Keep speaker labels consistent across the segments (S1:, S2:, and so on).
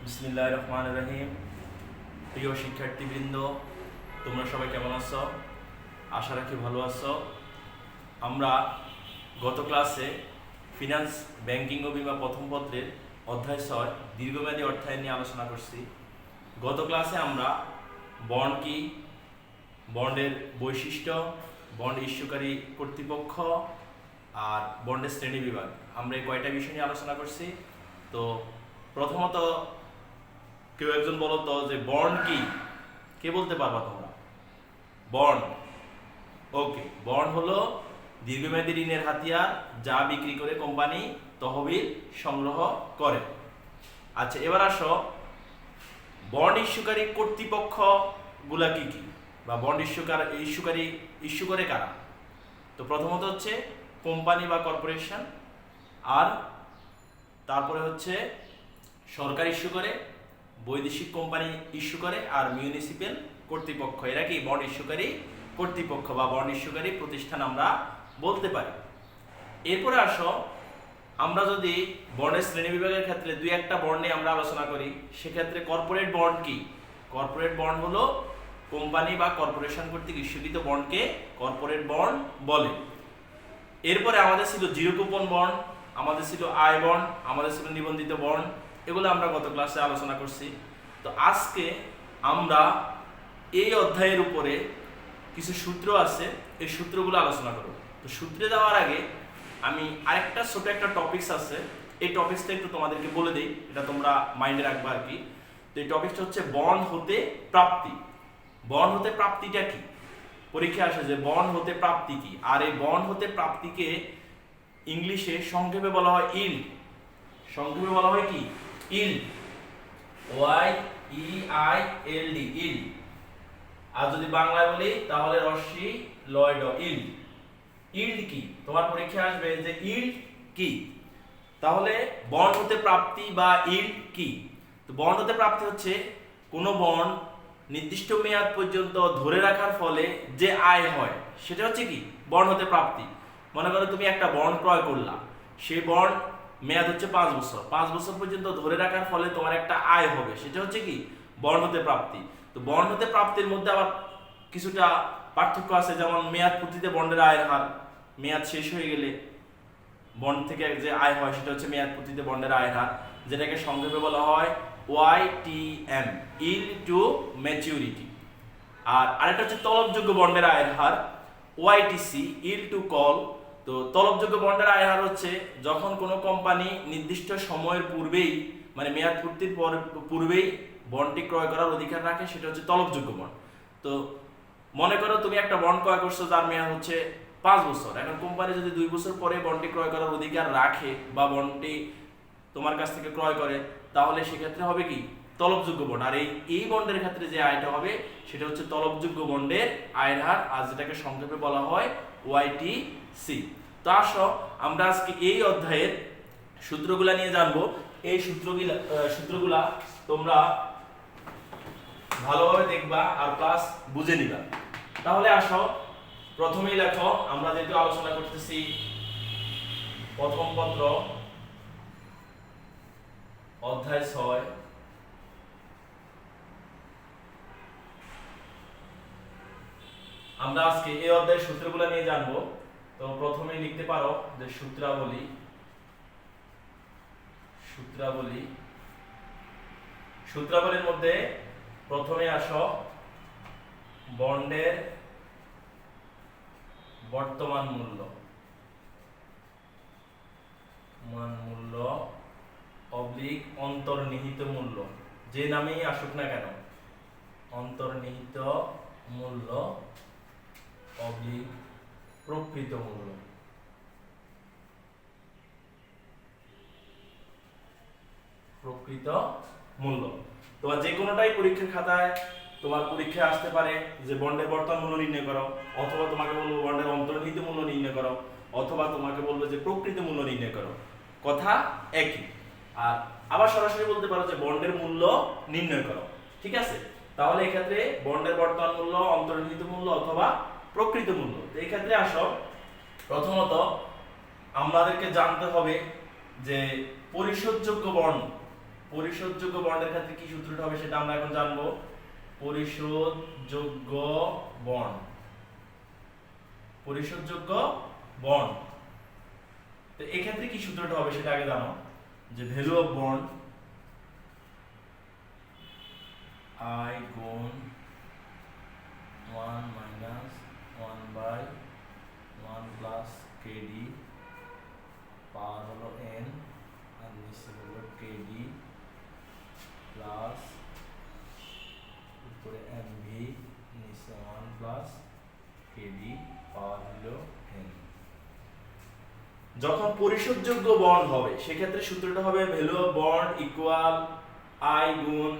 S1: বিসমিল্লাহির রহমানির রহিম। প্রিয় শিক্ষার্থীবৃন্দ, তোমরা সবাই কেমন আছো? আশা রাখি ভালো আছো। আমরা গত ক্লাসে ফিনান্স, ব্যাংকিং ও বীমা প্রথম পত্রের অধ্যায় 6 দীর্ঘমেয়াদী অর্থায়ন নিয়ে আলোচনা করছি। গত ক্লাসে আমরা বন্ড কি, বন্ডের বৈশিষ্ট্য, বন্ড ইস্যুকারী কর্তৃপক্ষ আর বন্ডের শ্রেণী বিভাগ, আমরা এই কয়টা বিষয় নিয়ে আলোচনা করছি। তো প্রথমত কেউ একজন বলো তো যে বন্ড কি, কে বলতে পারবা তোমরা? বন্ড, ওকে। বন্ড হলো দীর্ঘমেয়াদী ঋণের হাতিয়ার যা বিক্রি করে কোম্পানি তহবিল সংগ্রহ করে। আচ্ছা, এবার আসো বন্ড ইস্যুকারী কর্তৃপক্ষ গুলা কি কি, বা বন্ড ইস্যুকারী ইস্যু করে কারা? তো প্রথমত হচ্ছে কোম্পানি বা কর্পোরেশন, আর তারপরে হচ্ছে সরকার ইস্যু করে, বৈদেশিক কোম্পানি ইস্যু করে, আর মিউনিসিপ্যাল কর্তৃপক্ষ। এরা কি বন্ড ইস্যুকারী কর্তৃপক্ষ বা বন্ড ইস্যুকারী প্রতিষ্ঠান আমরা বলতে পারি। এরপরে আসো আমরা যদি বন্ডের শ্রেণী বিভাগের ক্ষেত্রে দুই একটা বন্ড নিয়ে আমরা আলোচনা করি, সেক্ষেত্রে কর্পোরেট বন্ড কি? কর্পোরেট বন্ড হলো কোম্পানি বা কর্পোরেশন কর্তৃক ইস্যুকৃত বন্ডকে কর্পোরেট বন্ড বলে। এরপরে আমাদের ছিল জিরো কুপন বন্ড, আমাদের ছিল আই বন্ড, আমাদের ছিল নিবন্ধিত বন্ড। এগুলো আমরা গত ক্লাসে আলোচনা করছি। তো আজকে আমরা এই অধ্যায়ের উপরে কিছু সূত্র আছে, এই সূত্রগুলো আলোচনা করব। তো সূত্রে যাওয়ার আগে আমি আরেকটা ছোট একটা টপিকস আছে, এই টপিকসটা একটু তোমাদেরকে বলে দিই, এটা তোমরা মাইন্ডে রাখবা আর কি। তো এই টপিকটা হচ্ছে বন্ড হতে প্রাপ্তি। বন্ড হতে প্রাপ্তিটা কি? পরীক্ষায় আসে যে বন্ড হতে প্রাপ্তি কি, আর এই বন্ড হতে প্রাপ্তিকে ইংলিশে সংক্ষেপে বলা হয় ইল্ড। সংক্ষেপে বলা হয় কি? Yield, YEILD, yield. আর যদি বাংলায় বলি তাহলে রশ্মি লয় ড, ইল্ড। ইল্ড কি? তোমার পরীক্ষায় আসবে যে ইল্ড কি। তাহলে বন্ড হতে প্রাপ্তি বা ইল্ড কি? তো বন্ড হতে প্রাপ্তি হচ্ছে কোনো বন্ড নির্দিষ্ট মেয়াদ পর্যন্ত ধরে রাখার ফলে যে আয় হয় সেটা হচ্ছে কি বন্ড হতে প্রাপ্তি। মনে করো তুমি একটা বন্ড ক্রয় করলা, সেই বন্ড মেয়াদ হচ্ছে 5 বছর, 5 বছর পর্যন্ত ধরে রাখার ফলে তোমার একটা আয় হবে, সেটা হচ্ছে কি বন্ড হতে প্রাপ্তি। তো বন্ড হতে প্রাপ্তির মধ্যে আবার কিছুটা পার্থক্য আছে, যেমন মেয়াদ পূর্তিতে বন্ডের আয়ের হার, মেয়াদ শেষ হয়ে গেলে বন্ড থেকে যে আয় হয় সেটা হচ্ছে মেয়াদ পূর্তিতে বন্ডের আয়ের হার, যেটাকে সংক্ষেপে বলা হয় YTM, ইল্ড টু ম্যাচিউরিটি। আর আরেকটা হচ্ছে তলবযোগ্য বন্ডের আয়ের হার, YTC, ইল্ড টু কল। তো তলবযোগ্য বন্ডের আয়ের হার হচ্ছে যখন কোনো কোম্পানি নির্দিষ্ট সময়ের পূর্বেই, মানে মেয়াদ পূর্তির পূর্বেই বন্ডটি ক্রয় করার অধিকার রাখে, সেটা হচ্ছে তলবযোগ্য বন্ড। তো মনে করো তুমি একটা বন্ড ক্রয় করছো যার মেয়াদ হচ্ছে 5 বছর, এখন কোম্পানি যদি 2 বছর পরে বন্ডটি ক্রয় করার অধিকার রাখে বা বন্ডটি তোমার কাছ থেকে ক্রয় করে, তাহলে সেক্ষেত্রে হবে কি তলবযোগ্য বন্ড। আর এই বন্ডের ক্ষেত্রে যে আয়টা হবে সেটা হচ্ছে তলবযোগ্য বন্ডের আয়ের হার, আর যেটাকে সংক্ষেপে বলা হয় YTC। তো আসো আমরা আজকে এই অধ্যায়ের সূত্রগুলা নিয়ে জানবো। এই সূত্রগুলা তোমরা ভালোভাবে দেখবা আর প্লাস বুঝে নিবা। তাহলে আসো প্রথমেই লেখো, আমরা যেহেতু আলোচনা করতেছি প্রথম পত্র অধ্যায় 6, আমরা আজকে এই অধ্যায়ের সূত্রগুলো নিয়ে জানবো। তো প্রথমেই লিখতে পারো যে সূত্রাবলী। সূত্রাবলীর মধ্যে প্রথমে আসো বন্ডের বর্তমান মূল্য, অবলিক অন্তর্নিহিত মূল্য, যে নামেই আসুক না কেন, অন্তর্নিহিত মূল্য অবলিক প্রকৃত মূল্য। প্রকৃত মূল্য তোমার যে কোনোটাই পরীক্ষার খাতায় তোমার পরীক্ষায় আসতে পারে যে বন্ডের বর্তমান মূল্য নির্ণয় করো, অথবা তোমাকে বলবো বন্ডের অন্তর্নিহিত মূল্য নির্ণয় করো, অথবা তোমাকে বলবো যে প্রকৃত মূল্য নির্ণয় করো, কথা একই। আর আবার সরাসরি বলতে পারো যে বন্ডের মূল্য নির্ণয় করো, ঠিক আছে? তাহলে এক্ষেত্রে বন্ডের বর্তমান মূল্য, অন্তর্নিহিত মূল্য অথবা প্রকৃত মূল্য। তো এই ক্ষেত্রে আসো প্রথমত আমাদেরকে জানতে হবে যে পরিশোধযোগ্য বন্ড পরিশোধযোগ্য বন্ডের ক্ষেত্রে কি সূত্রটা হবে সেটা আমরা এখন জানবো। পরিশোধযোগ্য বন্ড, পরিশোধযোগ্য বন্ড। তো এই ক্ষেত্রে কি সূত্রটা হবে সেটা আগে জানো, যে ভ্যালু অফ বন্ড I গুণ 1 minus 1 by 1 plus kd power হলো n আর নিচে হলো kd প্লাস উপরে mv নিচে 1 প্লাস kd পাওয়ার হলো n। যখন পরিশোধযোগ্য বন্ড হবে সেক্ষেত্রে সূত্রটা হবে value of bond equal I গুণ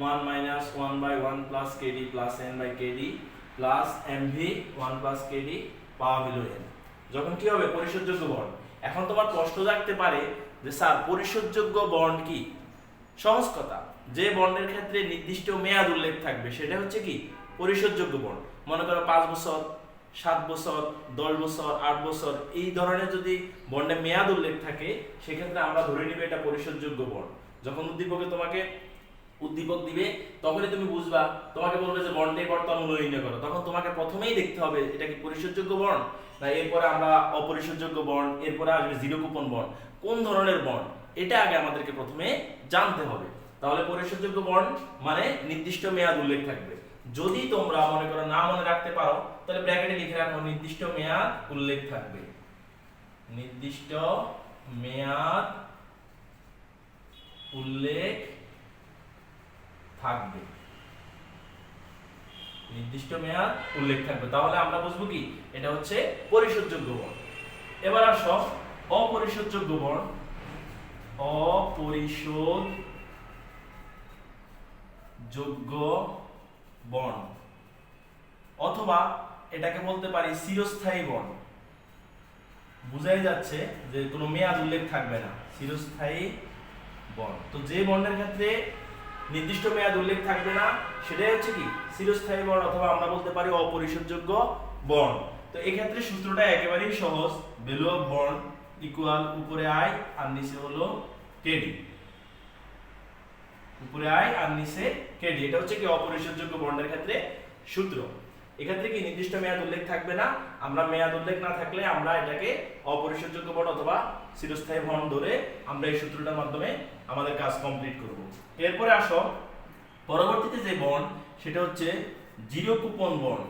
S1: 1 minus 1 by 1 plus kd plus n by kd plus mv 1 plus kd power হলো n। যখন কি হবে পরিশোধযোগ্য বন্ড। এখন তোমার প্রশ্ন জাগতে পারে যে স্যার পরিশোধযোগ্য বন্ড কি? সহজ কথা, যে বন্ডের ক্ষেত্রে নির্দিষ্ট মেয়াদ উল্লেখ থাকবে সেটা হচ্ছে কি পরিশোধযোগ্য বন্ড। মনে করো 5 বছর, 7 বছর, 10 বছর, 8 বছর, এই ধরনের যদি বন্ডে মেয়াদ উল্লেখ থাকে সেক্ষেত্রে আমরা ধরে নিব এটা পরিশোধযোগ্য বন্ড। যখন উদ্দীপকে তোমাকে উদ্দীপক দিবে তখনই তুমি বুঝবা, তোমাকে বলবে যে বন্ডের বর্তমান মূল্য নির্ণয় করো, তখন তোমাকে প্রথমেই দেখতে হবে এটা কি পরিশোধযোগ্য বন্ড না এরপরে আমরা অপরিশোধযোগ্য বন্ড, এরপরে আসবে জিরো কুপন বন্ড, কোন ধরনের বন্ড এটা আগে আমাদেরকে প্রথমে জানতে হবে। তাহলে পরিশোধযোগ্য বন্ড মানে নির্দিষ্ট মেয়াদ উল্লেখ থাকবে। যদি তোমরা মনে করো না মনে রাখতে পারো তাহলে ব্র্যাকেটে লিখে রাখো নির্দিষ্ট মেয়াদ উল্লেখ থাকবে, নির্দিষ্ট মেয়াদ উল্লেখ থাকবে, নির্দিষ্ট মেয়াদ উল্লেখ থাকবে। তাহলে আমরা বুঝবো কি এটা হচ্ছে পরিশোধযোগ্য বন্ড। এবার আসো অপরিশোধযোগ্য বন্ড। অপরিশোধযোগ্য বন্ড অথবা এটাকে বলতে পারি চিরস্থায়ী বন্ড। বুঝাই যাচ্ছে যে কোনো মেয়াদ উল্লেখ থাকবে না, চিরস্থায়ী বন্ড। তো যে বন্ডের ক্ষেত্রে নির্দিষ্ট মেয়াদ উল্লেখ থাকবে না সেটাই হচ্ছে কি চিরস্থায়ী বন্ড, অথবা আমরা বলতে পারি অপরিশোধযোগ্য বন্ড। তো এই ক্ষেত্রে সূত্রটা একেবারেই সহজ, ভ্যালু অফ বন্ড ইকুয়াল উপরে I আর নিচে হলো kd, উপরে I আর নিচে kd। এটা হচ্ছে কি অপরিশোধযোগ্য বন্ডের ক্ষেত্রে সূত্র। এক্ষেত্রে কি নির্দিষ্ট মেয়াদ উল্লেখ থাকবে না, আমরা মেয়াদ উল্লেখ না থাকলে আমরা এটাকে অপরিশোধযোগ্য বন্ড অথবা চিরস্থায়ী বন্ড ধরে আমরা এই সূত্রটার মাধ্যমে আমাদের কাজ কমপ্লিট করব। এরপরে আসো পরবর্তীতে যে বন্ড সেটা হচ্ছে zero coupon bond.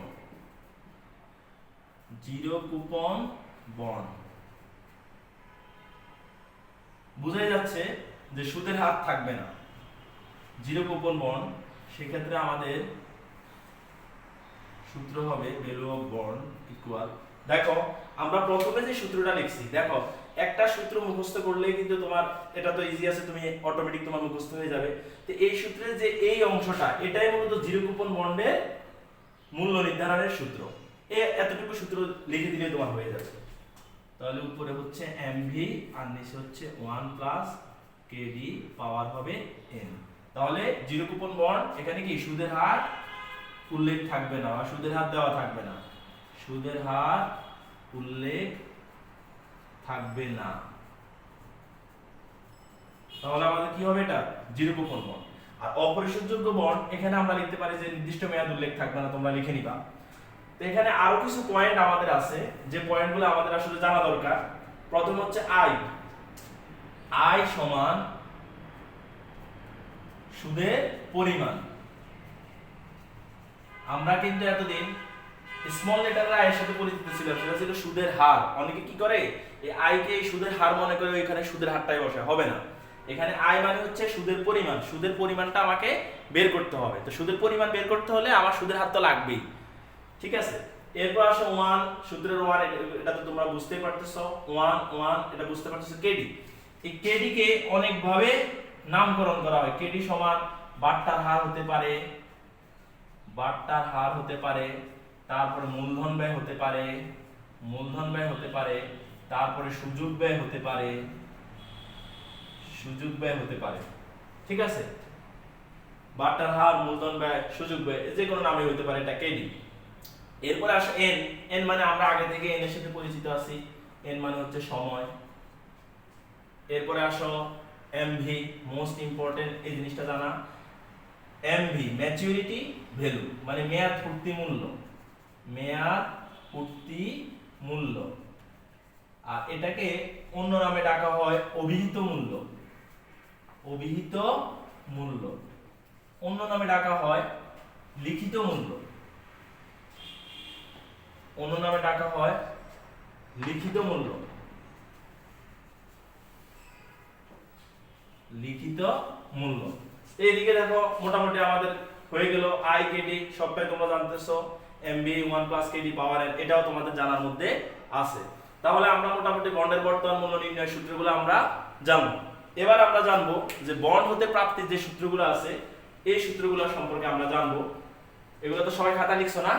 S1: Zero coupon bond বুঝাই যাচ্ছে যে সুদের হার থাকবে না। জিরো কুপন বন্ড সেক্ষেত্রে আমাদের সূত্র হবে ভ্যালু অফ বন্ড ইকুয়াল, দেখো আমরা প্রথমে যে সূত্রটা লিখছি, দেখো একটা সূত্র মুখস্থ করলেই কিন্তু তোমার এটা তো ইজি আছে, তুমি অটোমেটিক তোমার মুখস্থ হয়ে যাবে। তো এই সূত্রের যে এই অংশটা এটাই মূলত জিরো কুপন বন্ডের মূল্য নির্ধারণের সূত্র। এতটুকু সূত্র লিখে দিলে তোমার হয়ে যাবে। তাহলে উপরে হচ্ছে mv আর নিচে হচ্ছে 1 প্লাস kd পাওয়ার হবে n। তাহলে জিরো কুপন বন্ড এখানে কি সুদের হার উল্লেখ থাকবে না, সুদের হার দেওয়া থাকবে না, সুদের হার উল্লেখ থাকবে না। তাহলে আমাদের কি হবে এটা জিরো কুপন বন্ড। আর অপরিশোধযোগ্য বন্ড এখানে আমরা লিখতে পারি যে নির্দিষ্ট মেয়াদ উল্লেখ থাকবে না, তোমরা লিখে নিবা। তো এখানে আরো কিছু পয়েন্ট আমাদের আছে যে পয়েন্টগুলো আমাদের আসলে জানা দরকার। প্রথম হচ্ছে I সমান সুদের পরিমাণ। আমরা কিন্তু এতদিন স্মল লেটার I এর সাথে পরিচিত ছিলাম, সেটা ছিল সুদের হার। অনেকে কি করে এই I কে সুদের হার মনে করে এখানে সুদের হারটাই বসায়, হবে না। এখানে I মানে হচ্ছে সুদের পরিমাণ, সুদের পরিমাণটা আমাকে বের করতে হবে। তো সুদের পরিমাণ বের করতে হলে আমার সুদের হার তো লাগবেই, ঠিক আছে। এরপর আসে 1, সূত্রের 1, এটা তো তোমরা বুঝতেই পারতেছো। 1 এটা বুঝতে পারতেছো kd। এই kd কে অনেক ভাবে নামকরণ করা হয়। kd সমান বাট্টার হার হতে পারে, বাট্টার হার হতে পারে, তারপরে মূলধন ব্যয় হতে পারে, মূলধন ব্যয় হতে পারে, তারপরে সুযোগ ব্যয় হতে পারে, সুযোগ ব্যয় হতে পারে, ঠিক আছে। বাট্টার হার, মূলধন ব্যয়, সুযোগ ব্যয় যে কোনো নামে হতে পারে, এটা kd। এরপরে আসে n মানে আমরা আগে থেকে n এর সাথে পরিচিত আছি, n মানে হচ্ছে সময়। এরপরে আসো এমভি মোস্ট ইম্পর্টেন্ট, এই জিনিসটা জানা। এমভি ম্যাচুরিটি ভ্যালু, মানে মেয়াদ পূর্তি মূল্য, মেয়াদ পূর্তি মূল্য। আর এটাকে অন্য নামে ডাকা হয় অভিহিত মূল্য, অভিহিত মূল্য। অন্য নামে ডাকা হয় লিখিত মূল্য, অন্য নামে ডাকা হয় লিখিত মূল্য, লিখিত মূল্য। এইদিকে দেখো মোটামুটি আমাদের হয়ে গেল আই কেডি, সবটাই তোমরা জানতেছো। এমবি 1 প্লাস কেডি পাওয়ার এন, এটাও তোমাদের জানার মধ্যে আছে। তাহলে আমরা মোটামুটি বন্ডের বর্তমান মূল্য নির্ণয়ের সূত্রগুলো আমরা জানবো। এবার আমরা জানবো যে বন্ড হতে প্রাপ্তির যে সূত্রগুলো আছে, এই সূত্রগুলো সম্পর্কে আমরা জানবো। এগুলো তো সবাই খাতা লিখছো না?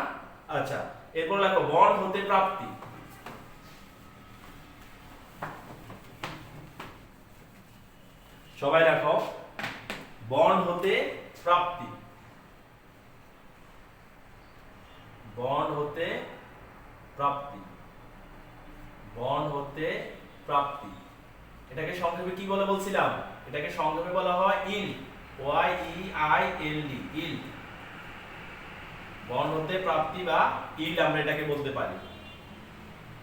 S1: আচ্ছা, এরপর লেখো বন্ড হতে প্রাপ্তি। সবাই লেখো বন্ড হতে প্রাপ্তি, বন্ড হতে প্রাপ্তি, বন্ড হতে প্রাপ্তি। এটাকে সংক্ষেপে কি বলে বলছিলাম? এটাকে সংক্ষেপে বলা হয় yield, Y E I L D, yield. Bond হতে প্রাপ্তি বা ইল্ড আমরা এটাকে বলতে পারি।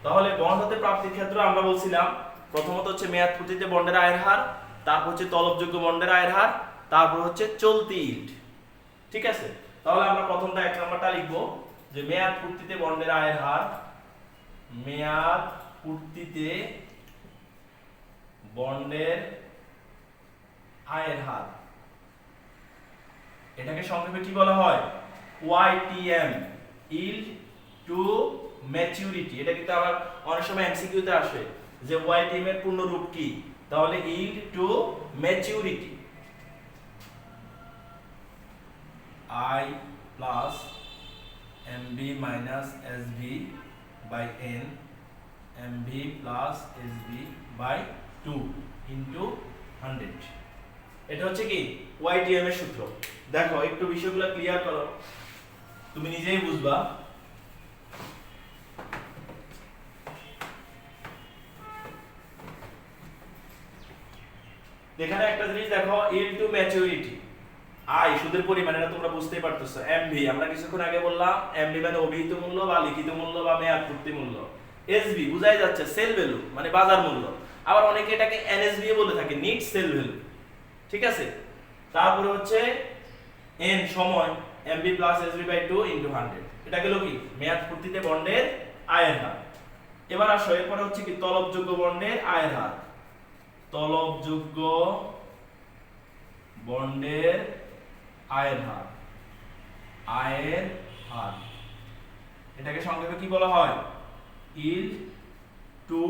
S1: তাহলে বন্ড হতে প্রাপ্তির ক্ষেত্রে আমরা বলছিলাম প্রথমত হচ্ছে মেয়াদ পূর্তিতে বন্ডের আয়ের হার, তারপর হচ্ছে তলবযোগ্য বন্ডের আয়ের হার, তারপর হচ্ছে চলতি ইল্ড। ঠিক আছে, তাহলে আমরা প্রথমটা 1 নম্বরটা লিখবো যে মেয়াদ পূর্তিতে বন্ডের আয়ের হার, মেয়াদ পূর্তিতে বন্ডের আয়ের হার। এটাকে সংক্ষেপে কি বলা হয়? YTM, yield to maturity. এটা কিন্তু আবার অনেক সময় এমসিকিউতে আসে যে ওয়াইটিএম এর পূর্ণ রূপ কি, তাহলে yield to maturity. I plus MB minus SB by N, MB plus SB by 2 into 100। এটা হচ্ছে কি YTM এর সূত্র। দেখো একটু বিষয়গুলো ক্লিয়ার করো, তুমি নিজেই বুঝবা। এখানে একটা জিনিস দেখো, ইল্ড টু ম্যাচুরিটি, আই সুদের পরিমাণ, এটা তোমরা বুঝতেই পারতেছো। এমভি আমরা কিছুক্ষণ আগে বললাম, এমভি মানে অভিহিত মূল্য বা লিখিত মূল্য বা মেয়াদ পূর্তি মূল্য। এসবি বুঝাই যাচ্ছে সেল ভ্যালু, মানে বাজার মূল্য। আবার অনেকে এটাকে এনএসবি বলে থাকে, নিট সেল ভ্যালু। ঠিক আছে, তারপরে হচ্ছে এন সময়, MB plus SB by 2 into 100। এটা গেল কি মেয়াদ পূর্তিতে বন্ডের আয়ের হার। এবার আসো এরপরে হচ্ছে কি তলবযোগ্য বন্ডের আয়ের হার, তলবযোগ্য বন্ডের আয়ের হার, আয়ের হার। এটাকে সংক্ষেপে কি বলা হয়? Yield to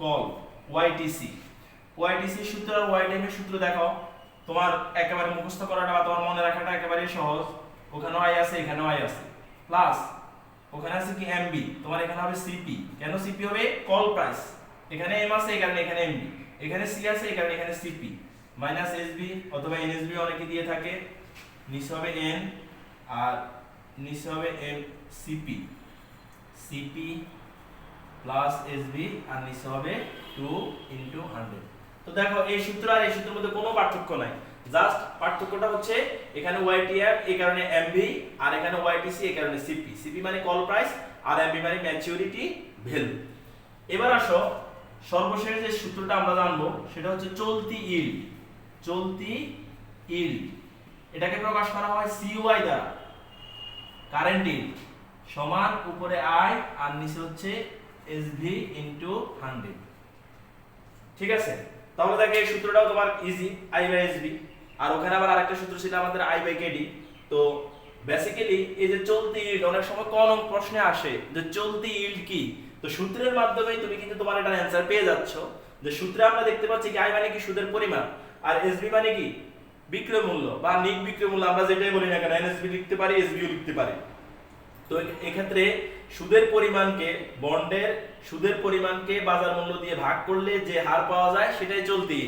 S1: call, ওয়াইটিসি। ওয়াইটিসি সূত্র আর ওয়াইটিএম এর সূত্র দেখো, তোমার একেবারে মুখস্থ করাটা বা তোমার মনে রাখাটা একেবারে সহজ। ওখানেও আই আছে, এখানেও আই আছে, প্লাস ওখানে আছে কি এমবি, তোমার এখানে হবে সিপি। কেন সিপি হবে? Call price. এখানে এম আছে, এই কারণে এখানে এমবি। এখানে সি আছে, এই কারণে এখানে সিপি মাইনাস এসবি অথবা এনএসবি অনেকে দিয়ে থাকে। নিচে হবে এন আর নিচে হবে M CP, CP plus SB আর নিচে হবে 2 ইনটু 100। তো দেখো এই সূত্র আর এই সূত্রের মধ্যে কোনো পার্থক্য নাই, জাস্ট পার্থক্যটা হচ্ছে এখানে ওয়াইটিএম এই কারণে এমবি আর এখানে ওয়াইটিসি এই কারণে সিপি। সিপি মানে কল প্রাইস আর এমবি মানে ম্যাচুরিটি ভ্যালু। এবার আসো সর্বশেষ যে সূত্রটা আমরা জানবো সেটা হচ্ছে চলতি ইল্ড, চলতি ইল্ড। এটাকে প্রকাশ করা হয় সিওয়াই দ্বারা, কারেন্ট ইল্ড সমান উপরে আই আর নিচে হচ্ছে এসভি ইনটু 100। ঠিক আছে, তাহলে দেখো এই সূত্রটাও তোমার ইজি, আই বাই এসবি। আর ওখানে আবার আরেকটা সূত্র ছিল আমাদের আই বাই কেডি। তো বেসিক্যালি এই যে চলতি ইল্ড অনেক সময় কোন প্রশ্নে আসে যে চলতি ইল্ড কি, তো সূত্রের মাধ্যমে তুমি কিন্তু তোমার এটার অ্যানসার পেয়ে যাচ্ছ। যে সূত্রে আমরা দেখতে পাচ্ছি কি আই মানে কি সুদের পরিমাণ, আর এসবি মানে কি বিক্রয় মূল্য বা নিট বিক্রয় মূল্য। আমরা যেটাই বলি না কেন এনএসবি লিখতে পারি, এসবিও লিখতে পারি। তো এক্ষেত্রে সুদের পরিমাণকে, বন্ডের সুদের পরিমাণকে বাজার মূল্য দিয়ে ভাগ করলে যে হার পাওয়া যায় সেটাই চলতি।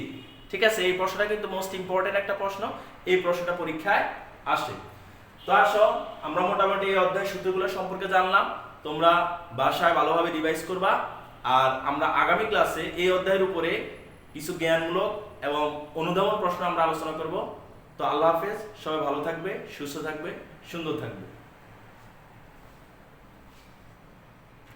S1: ঠিক আছে, এই প্রশ্নটা কিন্তু মোস্ট ইম্পর্টেন্ট একটা প্রশ্ন, এই প্রশ্নটা পরীক্ষায় আসে। তো আসো আমরা মোটামুটি এই অধ্যায় সূত্রগুলো সম্পর্কে জানলাম, তোমরা বাসায় ভালোভাবে রিভাইজ করবা। আর আমরা আগামী ক্লাসে এই অধ্যায়ের উপরে কিছু জ্ঞানমূলক এবং অনুধাবন প্রশ্ন আমরা আলোচনা করব। তো আল্লাহ হাফেজ, সবাই ভালো থাকবে, সুস্থ থাকবে, সুন্দর থাকবে।